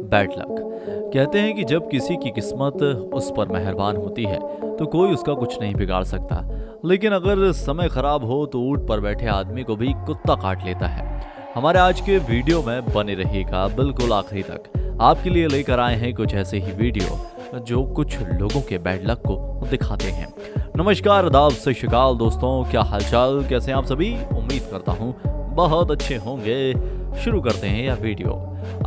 Bad luck. कहते हैं कि जब किसी की किस्मत उस पर मेहरबान होती है तो कोई उसका कुछ नहीं बिगाड़ सकता, लेकिन अगर समय खराब हो तो ऊंट पर बैठे आदमी को भी कुत्ता काट लेता है। हमारे आज के वीडियो में बने रहिएगा बिल्कुल आखिरी तक। आपके लिए लेकर आए हैं कुछ ऐसे ही वीडियो जो कुछ लोगों के बैड लक को दिखाते हैं। नमस्कार, आदाब, सत श्री अकाल दोस्तों, क्या हालचाल, कैसे हैं आप सभी। उम्मीद करता हूँ बहुत अच्छे होंगे। शुरू करते हैं यह वीडियो।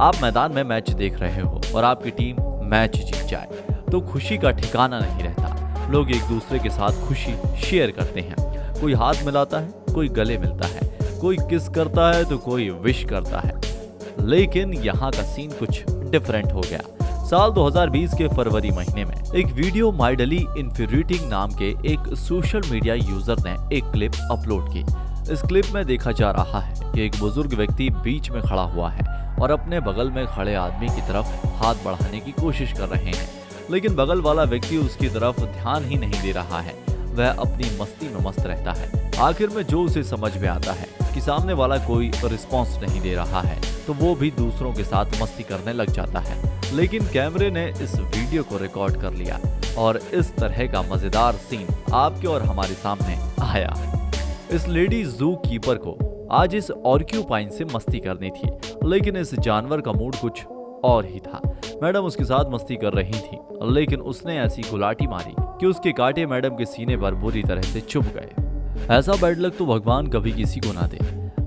आप मैदान में मैच देख रहे हो और आपकी टीम मैच जीत जाए तो खुशी का ठिकाना नहीं रहता। लोग एक दूसरे के साथ खुशी शेयर करते हैं। कोई हाथ मिलाता है, कोई गले मिलता है, कोई किस करता है तो कोई विश करता है। लेकिन यहाँ का सीन कुछ डिफरेंट हो गया। साल 2020 के फरवरी महीने में एक वीडियो माइडली इन्फ्यूरिएटिंग नाम के एक सोशल मीडिया यूजर ने एक क्लिप अपलोड की। इस क्लिप में देखा जा रहा है कि एक बुजुर्ग व्यक्ति बीच में खड़ा हुआ है और अपने बगल में खड़े आदमी की तरफ हाथ बढ़ाने की कोशिश कर रहे हैं, लेकिन बगल वाला व्यक्ति उसकी तरफ ध्यान ही नहीं दे रहा है। वह अपनी मस्ती में मस्त रहता है। आखिर में जो उसे समझ में आता है कि सामने वाला कोई रिस्पॉन्स नहीं दे रहा है तो वो भी दूसरों के साथ मस्ती करने लग जाता है। लेकिन कैमरे ने इस वीडियो को रिकॉर्ड कर लिया और इस तरह का मजेदार सीन आपके और हमारे सामने आया। इस लेडी जू कीपर को आज इस ऑर्क्यूपाइन से मस्ती करनी थी, लेकिन इस जानवर का मूड कुछ और ही था। मैडम उसके साथ मस्ती कर रही थी, लेकिन उसने ऐसी गुलाटी मारी कि उसके कांटे मैडम के सीने पर बुरी तरह से चुभ गए। ऐसा बैड लक तो भगवान कभी किसी को ना दे।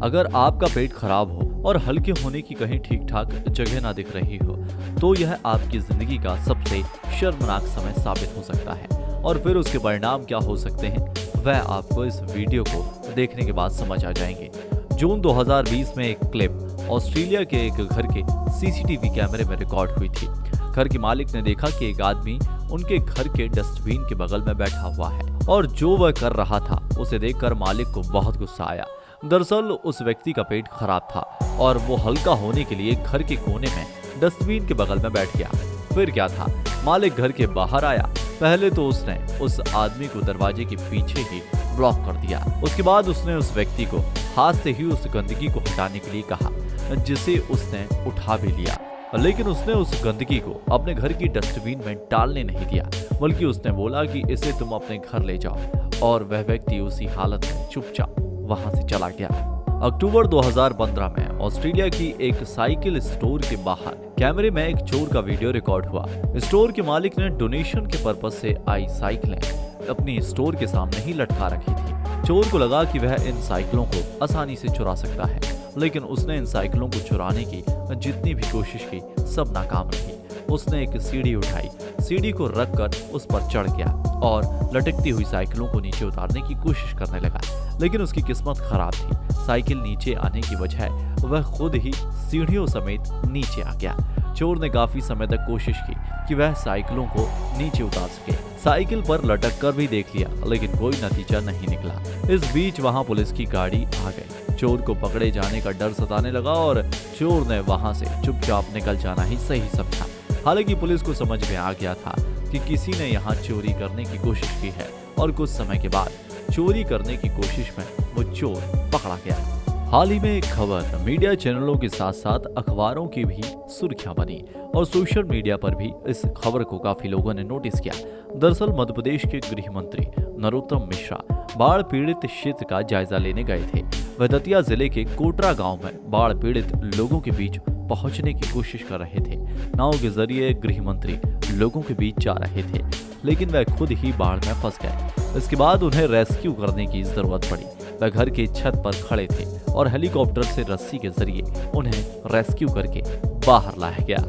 अगर आपका पेट खराब हो और हल्के होने की कहीं ठीक ठाक जगह ना दिख रही हो तो यह आपकी जिंदगी का सबसे शर्मनाक समय साबित हो सकता है। और फिर उसके परिणाम क्या हो सकते हैं वह आपको इस वीडियो को देखने के बाद समझ आ जाएंगे। जून 2020 में एक क्लिप ऑस्ट्रेलिया के एक घर के सीसीटीवी कैमरे में रिकॉर्ड हुई थी। घर के मालिक ने देखा कि एक आदमी उनके घर के डस्टबिन के बगल में बैठा हुआ है और जो वह कर रहा था उसे देखकर मालिक को बहुत गुस्सा आया। दरअसल उस व्यक्ति का पेट खराब था और वो हल्का होने के लिए घर के कोने में डस्टबिन के बगल में बैठ गया। फिर क्या था, मालिक घर के बाहर आया। पहले तो उसने उस आदमी को दरवाजे के पीछे ही ब्लॉक कर दिया। उसके बाद उसने उस व्यक्ति को हाथ से ही उस गंदगी को हटाने के लिए कहा, जिसे उसने उठा भी लिया। लेकिन उसने उस गंदगी को अपने घर की डस्टबिन में डालने नहीं दिया, बल्कि उसने बोला कि इसे तुम अपने घर ले जाओ। और वह व्यक्ति उसी हालत में चुपचाप वहां से चला गया। अक्टूबर 2015 में ऑस्ट्रेलिया की एक साइकिल स्टोर के बाहर कैमरे में एक चोर का वीडियो रिकॉर्ड हुआ। स्टोर के मालिक ने डोनेशन के पर्पज से आई साइकिलें अपनी स्टोर के सामने ही लटका रखी थी। चोर को लगा कि वह इन साइकिलों को आसानी से चुरा सकता है, लेकिन उसने इन साइकिलों को चुराने की जितनी भी कोशिश की सब नाकाम रही। उसने एक सीढ़ी उठाई, सीढ़ी को रखकर उस पर चढ़ गया और लटकती हुई साइकिलों को नीचे उतारने की कोशिश करने लगा। लेकिन उसकी किस्मत खराब थी। साइकिल नीचे आने की बजाय वह खुद ही सीढ़ियों समेत नीचे आ गया। चोर ने काफी समय तक कोशिश की कि वह साइकिलों को नीचे उतार सके। साइकिल पर लटक कर भी देख लिया, लेकिन कोई नतीजा नहीं निकला। इस बीच वहां पुलिस की गाड़ी आ गई। चोर को पकड़े जाने का डर सताने लगा और चोर ने वहां से चुपचाप निकल जाना ही सही समझा। हालांकि पुलिस को समझ में आ गया था कि किसी ने यहाँ चोरी करने की कोशिश की है और कुछ समय के बाद चोरी करने की कोशिश में वो चोर पकड़ा गया। हाल ही में एक खबर मीडिया चैनलों के साथ साथ अखबारों की भी सुर्खियां बनी और सोशल मीडिया पर भी इस खबर को काफी लोगों ने नोटिस किया। दरअसल मध्य प्रदेश के गृह मंत्री नरोत्तम मिश्रा बाढ़ पीड़ित क्षेत्र का जायजा लेने गए थे। वह दतिया जिले के कोटरा गांव में बाढ़ पीड़ित लोगों के बीच पहुंचने की कोशिश कर रहे थे। नाव के जरिए गृह मंत्री लोगों के बीच जा रहे थे, लेकिन वह खुद ही बाढ़ में फंस गए। इसके बाद उन्हें रेस्क्यू करने की जरूरत पड़ी। वह घर के छत पर खड़े थे और हेलीकॉप्टर से रस्सी के जरिए उन्हें रेस्क्यू करके बाहर लाया गया।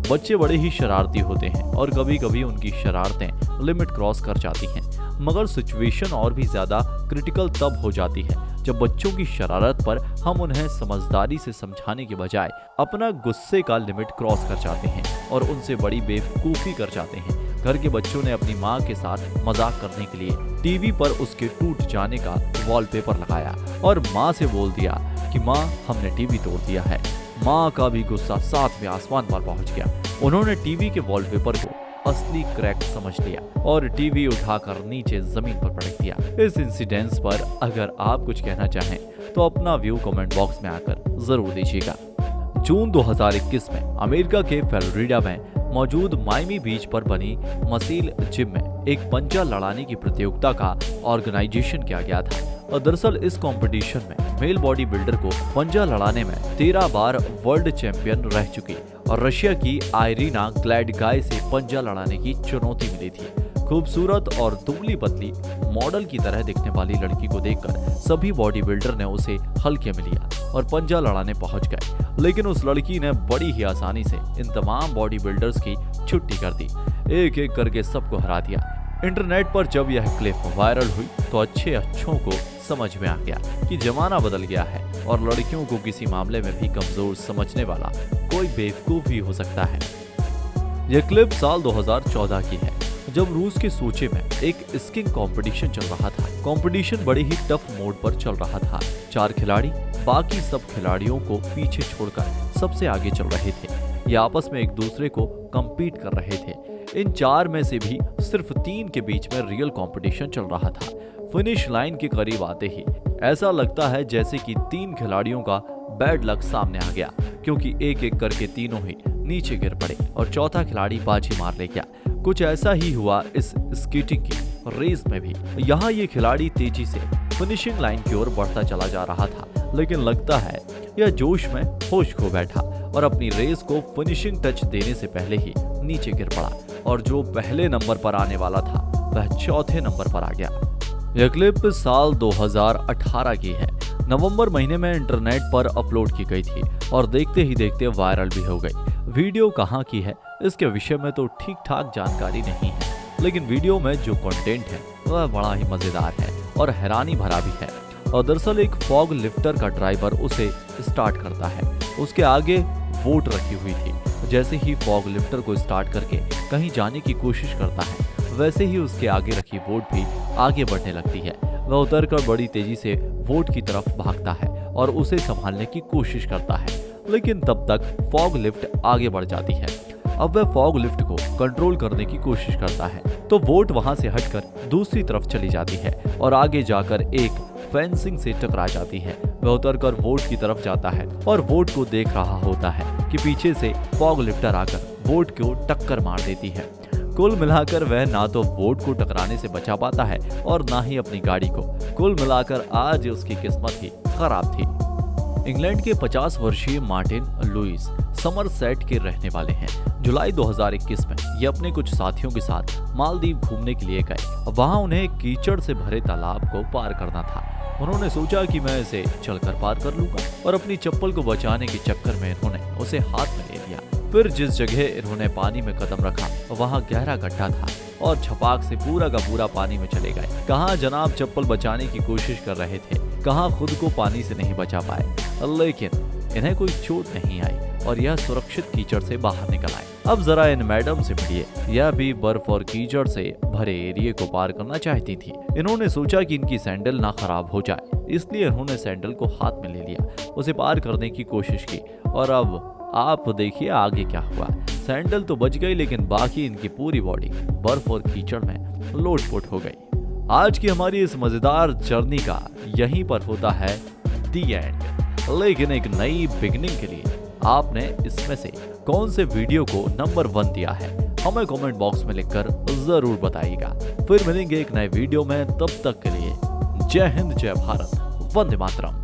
बच्चे बड़े ही शरारती होते हैं और कभी कभी उनकी शरारतें लिमिट क्रॉस कर जाती हैं, मगर सिचुएशन और भी ज्यादा क्रिटिकल तब हो जाती है जब बच्चों की शरारत पर हम उन्हें समझदारी से समझाने के बजाय अपना गुस्से का लिमिट क्रॉस कर जाते हैं और उनसे बड़ी बेवकूफ़ी कर जाते हैं। घर के बच्चों ने अपनी माँ के साथ मजाक करने के लिए टीवी पर उसके टूट जाने का वॉलपेपर लगाया और माँ से बोल दिया कि माँ, हमने टीवी तोड़ दिया है। माँ का भी गुस्सा सातवें आसमान पर पहुंच गया। उन्होंने टीवी के वॉलपेपर को असली क्रैक समझ लिया और टीवी उठाकर नीचे जमीन पर पटक दिया। इस इंसिडेंस पर अगर आप कुछ कहना चाहें तो अपना व्यू कमेंट बॉक्स में आकर जरूर दीजिएगा। जून 2021 में अमेरिका के फ्लोरिडा में मौजूद माइमी बीच पर बनी मसील जिम में एक पंजा लड़ाने की प्रतियोगिता का ऑर्गेनाइजेशन किया गया था। और दरअसल इस कंपटीशन में मेल बॉडी बिल्डर को पंजा लड़ाने में 13 बार वर्ल्ड चैंपियन रह चुकी और रशिया की आयरीना ग्लैडगाय से पंजा लड़ाने की चुनौती मिली थी। खूबसूरत और दुबली पतली मॉडल की तरह दिखने वाली लड़की को देखकर सभी बॉडी बिल्डर ने उसे हल्के में लिया और पंजा लड़ाने पहुंच गए। लेकिन उस लड़की ने बड़ी ही आसानी से इन तमाम बॉडी बिल्डर्स की छुट्टी कर दी, एक एक करके सबको हरा दिया। इंटरनेट पर जब यह क्लिप वायरल हुई तो अच्छों को समझ में आ गया कि जमाना बदल गया है और लड़कियों को किसी मामले में भी कमजोर समझने वाला कोई बेवकूफ ही हो सकता है। यह क्लिप साल 2014 की है, जब रूस के सोची में एक स्कीइंग कंपटीशन चल रहा था। कंपटीशन बड़े ही टफ मोड पर चल रहा था। 4 खिलाड़ी बाकी सब खिलाड़ियों को पीछे छोड़कर सबसे आगे चल रहे थे। ये आपस में एक दूसरे को कम्पीट कर रहे थे। इन 4 में से भी सिर्फ 3 के बीच में रियल कंपटीशन चल रहा था। फिनिश लाइन के करीब आते ही ऐसा लगता है जैसे कि 3 खिलाड़ियों का बैड लक सामने आ गया, क्योंकि एक एक करके तीनों ही नीचे गिर पड़े और चौथा खिलाड़ी बाजी मार ले गया। कुछ ऐसा ही हुआ इस स्कीटिंग की रेस में भी। यहाँ ये खिलाड़ी तेजी से फिनिशिंग लाइन की ओर बढ़ता चला जा रहा था, लेकिन लगता है यह जोश में होश खो बैठा और अपनी रेस को फिनिशिंग टच देने से पहले ही नीचे गिर पड़ा और जो पहले नंबर पर आने वाला था वह चौथे नंबर पर आ गया। यह क्लिप साल 2018 की है। नवंबर महीने में इंटरनेट पर अपलोड की गई थी और देखते ही देखते वायरल भी हो गई। वीडियो कहाँ की है इसके विषय में तो ठीक ठाक जानकारी नहीं है, लेकिन वीडियो में जो कंटेंट है वह बड़ा ही मजेदार है और हैरानी भरा भी है। और दरअसल एक फॉग लिफ्टर का ड्राइवर उसे स्टार्ट करता है। उसके आगे वोट रखी हुई थी। जैसे ही फॉग लिफ्टर को स्टार्ट करके कहीं जाने की कोशिश करता है, वैसे ही उसके आगे रखी वोट भी आगे बढ़ने लगती है। वह उतरकर बड़ी तेजी से वोट की तरफ भागता है और उसे संभालने की कोशिश करता है, लेकिन तब तक फॉग लिफ्ट आगे बढ़ जाती है। अब वह फॉग लिफ्ट को कंट्रोल करने की कोशिश करता है तो वोट वहां से हटकर दूसरी तरफ चली जाती है और आगे जाकर एक फेंसिंग से टकरा जाती है। वह उतरकर वोट की तरफ जाता है और वोट को देख रहा होता है कि पीछे से फॉग लिफ्टर आकर वोट को टक्कर मार देती है। कुल मिलाकर वह ना तो वोट को टकराने से बचा पाता है और ना ही अपनी गाड़ी को। कुल मिलाकर आज उसकी किस्मत ही खराब थी। इंग्लैंड के 50 वर्षीय मार्टिन लुइस समरसेट के रहने वाले हैं। जुलाई 2021 में ये अपने कुछ साथियों के साथ मालदीव घूमने के लिए गए। वहां उन्हें कीचड़ से भरे तालाब को पार करना था। उन्होंने सोचा कि मैं इसे चलकर पार कर लूंगा और अपनी चप्पल को बचाने के चक्कर में इन्होंने उसे हाथ में ले लिया। फिर जिस जगह इन्होंने पानी में कदम रखा वहां गहरा गड्ढा था और छपाक से पूरा का पूरा पानी में चले गए। कहाँ जनाब चप्पल बचाने की कोशिश कर रहे थे, कहाँ खुद को पानी से नहीं बचा पाए, लेकिन इन्हें कोई चोट नहीं आई और यह सुरक्षित कीचड़ से बाहर निकल आए। अब जरा इन मैडम से मिलिए, यह भी बर्फ और कीचड़ से भरे एरिया को पार करना चाहती थी। इन्होंने सोचा कि इनकी सैंडल ना खराब हो जाए, इसलिए इन्होंने सैंडल को हाथ में ले लिया, उसे पार करने की कोशिश की और अब आप देखिए आगे क्या हुआ। सैंडल तो बच गई, लेकिन बाकी इनकी पूरी बॉडी बर्फ और कीचड़ में लोटपोट हो गई। आज की हमारी इस मजेदार जर्नी का यहीं पर होता है दी एंड। लेकिन एक नई बिगिनिंग के लिए आपने इसमें से कौन से वीडियो को नंबर 1 दिया है, हमें कमेंट बॉक्स में लिखकर जरूर बताइएगा। फिर मिलेंगे एक नए वीडियो में, तब तक के लिए जय हिंद, जय भारत, वंदे मातरम।